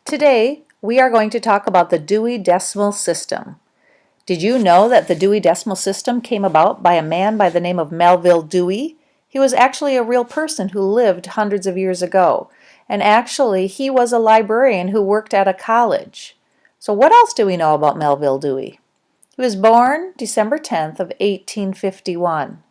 Today, we are going to talk about the Dewey Decimal System. Did you know that the Dewey Decimal System came about by a man by the name of Melville Dewey? He was actually a real person who lived hundreds of years ago. And actually, he was a librarian who worked at a college. So what else do we know about Melville Dewey? He was born December 10th of 1851.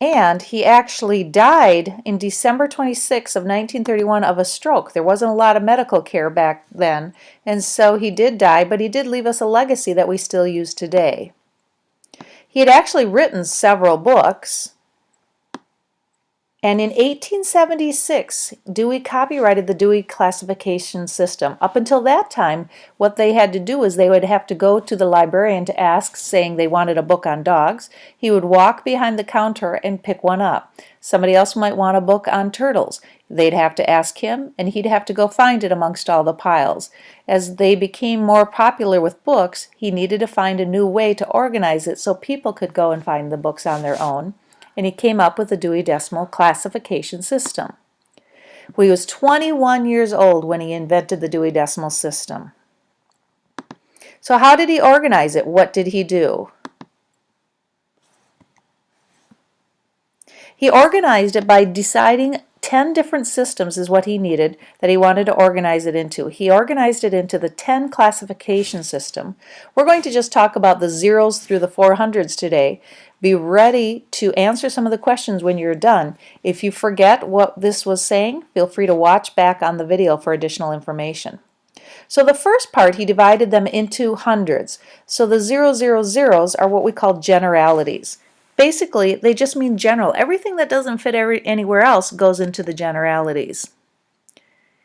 And he actually died in December 26 of 1931 of a stroke. There wasn't a lot of medical care back then, and so he did die, but he did leave us a legacy that we still use today. He had actually written several books, and in 1876, Dewey copyrighted the Dewey classification system. Up until that time, what they had to do is they would have to go to the librarian to ask, saying they wanted a book on dogs. He would walk behind the counter and pick one up. Somebody else might want a book on turtles. They'd have to ask him, and he'd have to go find it amongst all the piles. As they became more popular with books, he needed to find a new way to organize it so people could go and find the books on their own. And he came up with the Dewey Decimal Classification System. Well, he was 21 years old when he invented the Dewey Decimal System. So how did he organize it? What did he do? He organized it by deciding 10 different systems is what he needed that he wanted to organize it into. He organized it into the 10 classification system. We're going to just talk about the zeros through the 400s today. Be ready to answer some of the questions when you're done. If you forget what this was saying, feel free to watch back on the video for additional information. So the first part, he divided them into hundreds. So the 000s are what we call generalities. Basically, they just mean general. Everything that doesn't fit anywhere else goes into the generalities.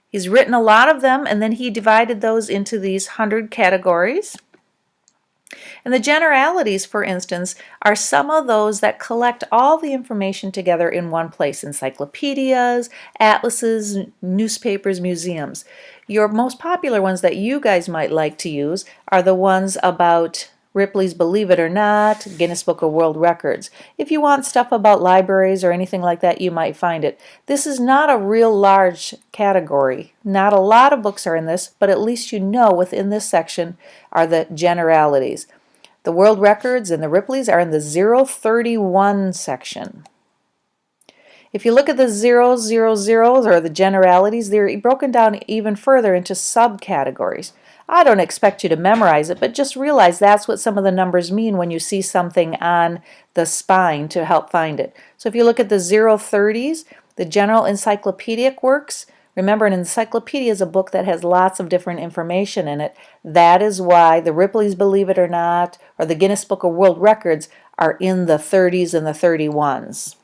He's written a lot of them, and then he divided those into these 100 categories. And the generalities, for instance, are some of those that collect all the information together in one place: encyclopedias, atlases, newspapers, museums. Your most popular ones that you guys might like to use are the ones about Ripley's Believe It or Not, Guinness Book of World Records. If you want stuff about libraries or anything like that, you might find it. This is not a real large category. Not a lot of books are in this, but at least you know within this section are the generalities. The World Records and the Ripleys are in the 031 section. If you look at the 000s or the generalities, they're broken down even further into subcategories. I don't expect you to memorize it, but just realize that's what some of the numbers mean when you see something on the spine to help find it. So if you look at the 030s, the general encyclopedic works, remember an encyclopedia is a book that has lots of different information in it. That is why the Ripley's Believe It or Not or the Guinness Book of World Records are in the 30s and the 31s.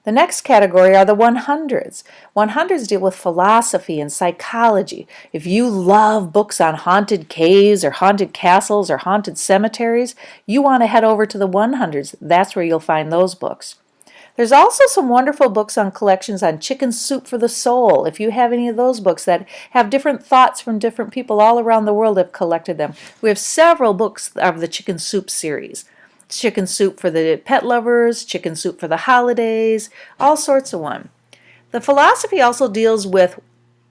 The next category are the 100s. 100s deal with philosophy and psychology. If you love books on haunted caves or haunted castles or haunted cemeteries, you want to head over to the 100s. That's where you'll find those books. There's also some wonderful books on collections on chicken soup for the soul. If you have any of those books that have different thoughts from different people all around the world have collected them. We have several books of the chicken soup series. Chicken soup for the pet lovers, chicken soup for the holidays, all sorts of one. The philosophy also deals with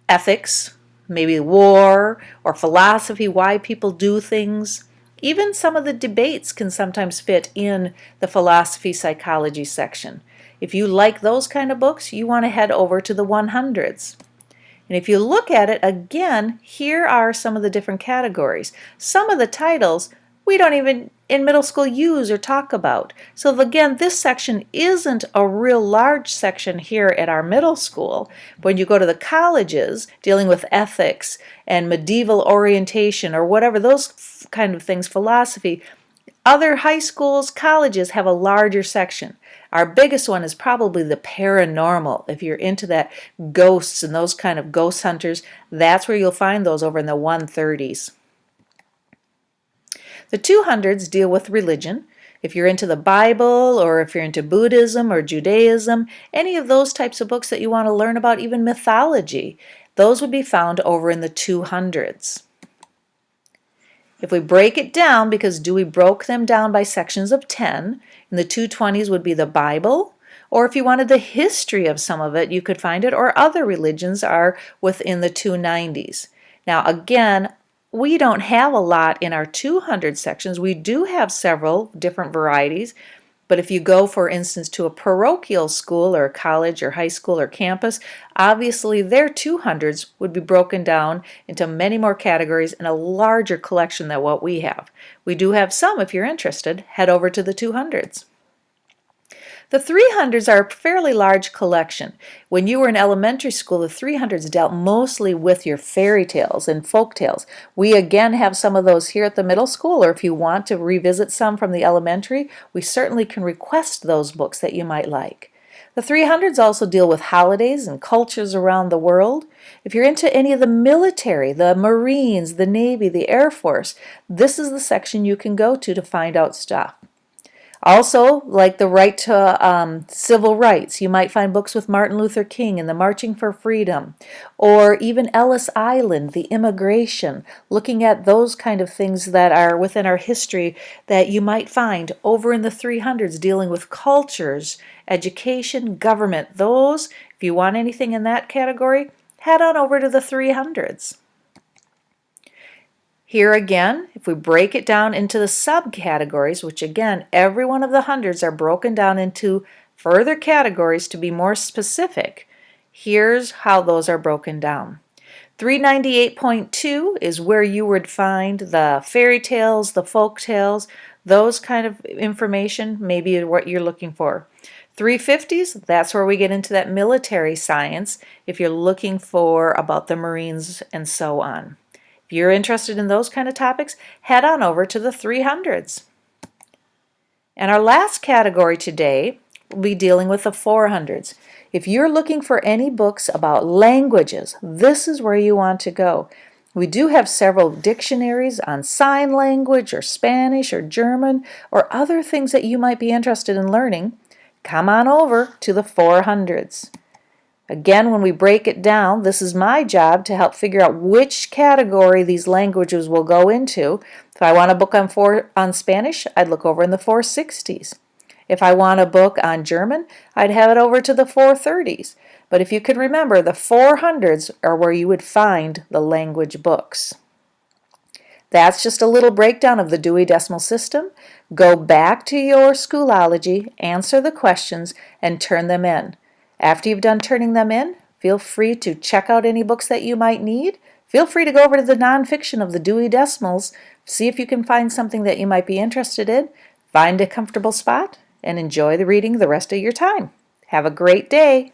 ethics, maybe war or philosophy, why people do things. Even some of the debates can sometimes fit in the philosophy psychology section. If you like those kind of books, you want to head over to the 100s. And if you look at it again, here are some of the different categories. Some of the titles we don't even in middle school use or talk about. So again, this section isn't a real large section here at our middle school. When you go to the colleges dealing with ethics and medieval orientation or whatever, those kind of things, philosophy, other high schools, colleges have a larger section. Our biggest one is probably the paranormal. If you're into that, ghosts and those kind of ghost hunters, that's where you'll find those over in the 130s. The 200s deal with religion. If you're into the Bible or if you're into Buddhism or Judaism, any of those types of books that you want to learn about, even mythology, those would be found over in the 200s. If we break it down, because Dewey broke them down by sections of 10, in the 220s would be the Bible, Or if you wanted the history of some of it, you could find it, or other religions are within the 290s. Now again, we don't have a lot in our 200 sections. We do have several different varieties, but if you go, for instance, to a parochial school or a college or high school or campus, obviously their 200s would be broken down into many more categories and a larger collection than what we have. We do have some. If you're interested, head over to the 200s. The 300s are a fairly large collection. When you were in elementary school, the 300s dealt mostly with your fairy tales and folk tales. We again have some of those here at the middle school, or if you want to revisit some from the elementary, we certainly can request those books that you might like. The 300s also deal with holidays and cultures around the world. If you're into any of the military, the Marines, the Navy, the Air Force, this is the section you can go to find out stuff. Also, like the right to civil rights, you might find books with Martin Luther King and the Marching for Freedom, or even Ellis Island, the immigration, looking at those kind of things that are within our history that you might find over in the 300s, dealing with cultures, education, government. Those, if you want anything in that category, head on over to the 300s. Here again, if we break it down into the subcategories, which again, every one of the hundreds are broken down into further categories to be more specific, here's how those are broken down. 398.2 is where you would find the fairy tales, the folk tales, those kind of information, maybe what you're looking for. 350s, that's where we get into that military science, if you're looking for about the Marines and so on. If you're interested in those kind of topics, head on over to the 300s. And our last category today will be dealing with the 400s. If you're looking for any books about languages, this is where you want to go. We do have several dictionaries on sign language or Spanish or German or other things that you might be interested in learning. Come on over to the 400s. Again, when we break it down, this is my job to help figure out which category these languages will go into. If I want a book on Spanish, I'd look over in the 460s. If I want a book on German, I'd have it over to the 430s. But if you could remember, the 400s are where you would find the language books. That's just a little breakdown of the Dewey Decimal System. Go back to your Schoolology, answer the questions, and turn them in. After you've done turning them in, feel free to check out any books that you might need. Feel free to go over to the nonfiction of the Dewey Decimals, see if you can find something that you might be interested in, find a comfortable spot, and enjoy the reading the rest of your time. Have a great day.